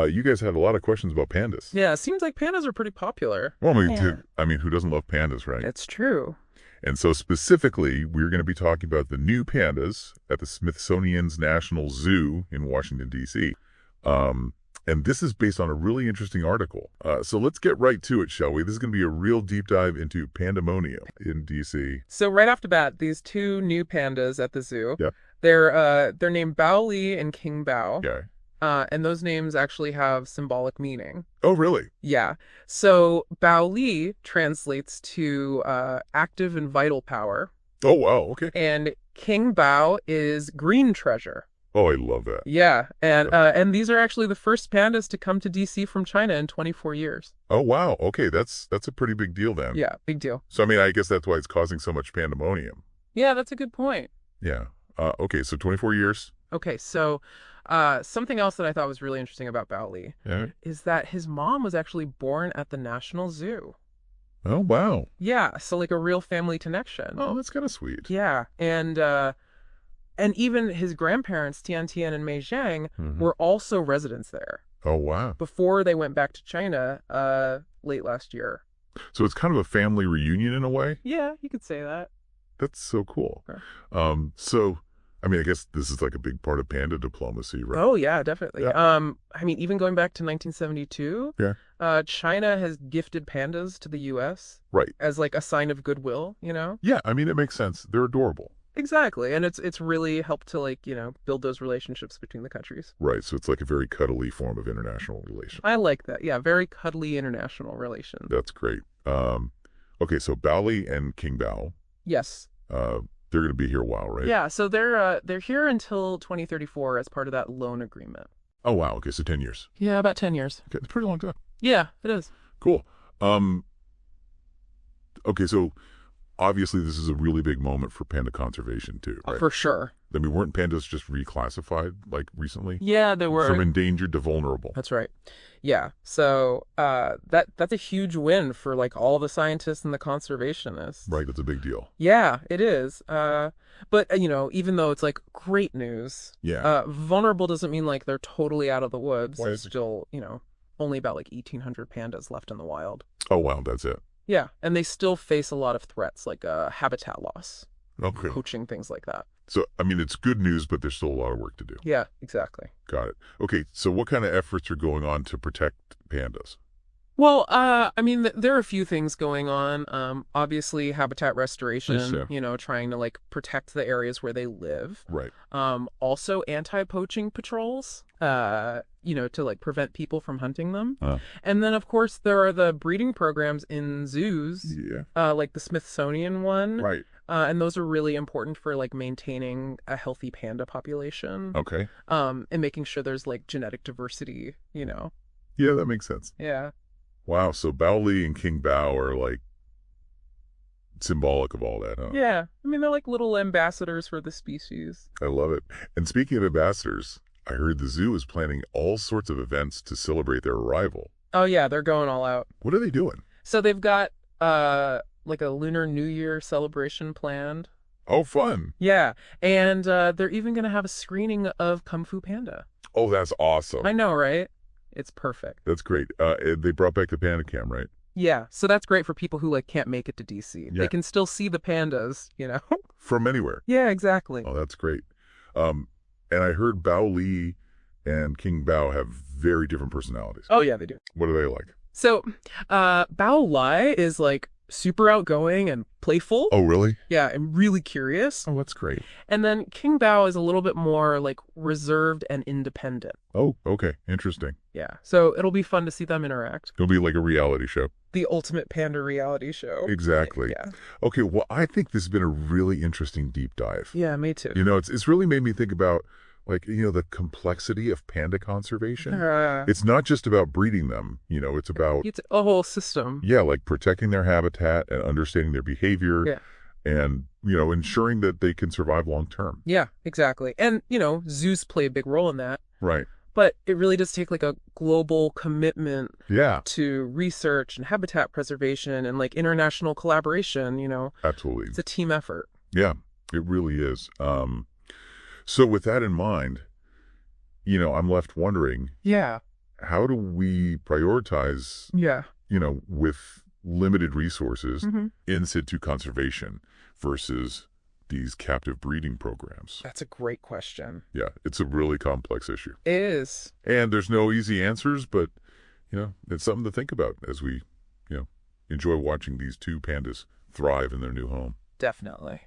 you guys had a lot of questions about pandas. Yeah, it seems like pandas are pretty popular. Well, Yeah. I mean, who doesn't love pandas, right? It's true. And so specifically, we're going to be talking about the new pandas at the Smithsonian's National Zoo in Washington, D.C. And this is based on a really interesting article. So let's get right to it, shall we? This is going to be a real deep dive into pandemonium in D.C. So right off the bat, these two new pandas at the zoo, Yeah. they're named Bao Li and King Bao. Okay. And those names actually have symbolic meaning. Oh, really? Yeah. So Bao Li translates to active and vital power, Oh, wow. Okay. and King Bao is green treasure. Oh, I love that. Yeah, and these are actually the first pandas to come to DC from China in 24 years. Oh, wow. Okay, that's a pretty big deal then. Yeah, big deal. So, I mean, I guess that's why it's causing so much pandemonium. Yeah, that's a good point. Yeah. Okay, so 24 years. Okay, so something else that I thought was really interesting about Bao Li Yeah. is that his mom was actually born at the National Zoo. Oh, wow. Yeah, so like a real family connection. Oh, that's kind of sweet. Yeah, and even his grandparents, Tian Tian and Mei Zhang, Mhm. were also residents there Oh, wow. before they went back to China late last year. So it's kind of a family reunion in a way? Yeah, you could say that. That's so cool. Sure. So, I mean, I guess this is like a big part of panda diplomacy, right? Oh, yeah, definitely. Yeah. I mean, even going back to 1972, Yeah. China has gifted pandas to the U.S. Right. as like a sign of goodwill, you know? Yeah, I mean, it makes sense. They're adorable. Exactly. And it's really helped to like, you know, build those relationships between the countries. Right, so it's like a very cuddly form of international relations. I like that. Yeah, very cuddly international relations. That's great. Okay, so Bao Li and King Bao, Yes. they're going to be here a while, right? Yeah, so they're here until 2034 as part of that loan agreement. Oh, wow. Okay, so 10 years. Yeah, about 10 years. Okay, it's a pretty long time. Yeah, it is. Cool. Okay, so obviously this is a really big moment for panda conservation too, right? For sure. I mean, weren't pandas just reclassified like recently? Yeah, there were. From endangered to vulnerable. That's right. Yeah. So that's a huge win for like all the scientists and the conservationists. Right, that's a big deal. Yeah, it is. But you know, even though it's like great news, Yeah. vulnerable doesn't mean like they're totally out of the woods. Why There's is it? still, you know, only about like 1,800 pandas left in the wild. Oh, wow, that's it. Yeah, and they still face a lot of threats like habitat loss, Okay. poaching, things like that. So, I mean, it's good news, but there's still a lot of work to do. Yeah, exactly. Got it. Okay, so what kind of efforts are going on to protect pandas? Well, I mean, there are a few things going on. Obviously, habitat restoration, Yes, you know, trying to like protect the areas where they live. Right. Also anti-poaching patrols, you know, to like prevent people from hunting them. And then, of course, there are the breeding programs in zoos, Yeah. like the Smithsonian one. Right. And those are really important for like maintaining a healthy panda population. Okay. And making sure there's like genetic diversity, you know. Yeah, that makes sense. Yeah. Wow, so Bao Li and King Bao are like symbolic of all that, huh? Yeah. I mean, they're like little ambassadors for the species. I love it. And speaking of ambassadors, I heard the zoo is planning all sorts of events to celebrate their arrival. Oh, yeah, they're going all out. What are they doing? So they've got like a Lunar New Year celebration planned. Oh, fun. Yeah. And they're even going to have a screening of Kung Fu Panda. Oh, that's awesome. I know, right? It's perfect. That's great. They brought back the Panda Cam, right? Yeah. So that's great for people who like can't make it to DC. Yeah. They can still see the pandas, you know? From anywhere. Yeah, exactly. Oh, that's great. And I heard Bao Li and King Bao have very different personalities. Oh, yeah, they do. What are they like? So Bao Li is like super outgoing and playful. Oh, really? Yeah, and really curious. Oh, that's great. And then King Bao is a little bit more like reserved and independent. Oh, okay. Interesting. Yeah. So it'll be fun to see them interact. It'll be like a reality show. The ultimate panda reality show. Exactly. Yeah. Okay, well, I think this has been a really interesting deep dive. Yeah, me too. You know, it's really made me think about, like, you know, the complexity of panda conservation. It's not just about breeding them, you know, it's about, It's a whole system. yeah, like protecting their habitat and understanding their behavior. Yeah. And, you know, ensuring that they can survive long term. Yeah, exactly. And, you know, zoos play a big role in that. Right. But it really does take like a global commitment Yeah. to research and habitat preservation and like international collaboration, you know. Absolutely. It's a team effort. Yeah, it really is. So with that in mind, you know, I'm left wondering, Yeah. how do we prioritize, Yeah. with limited resources, Mm-hmm. in situ conservation versus these captive breeding programs? That's a great question. Yeah, it's a really complex issue. It is. And there's no easy answers, but, it's something to think about as we, enjoy watching these two pandas thrive in their new home. Definitely.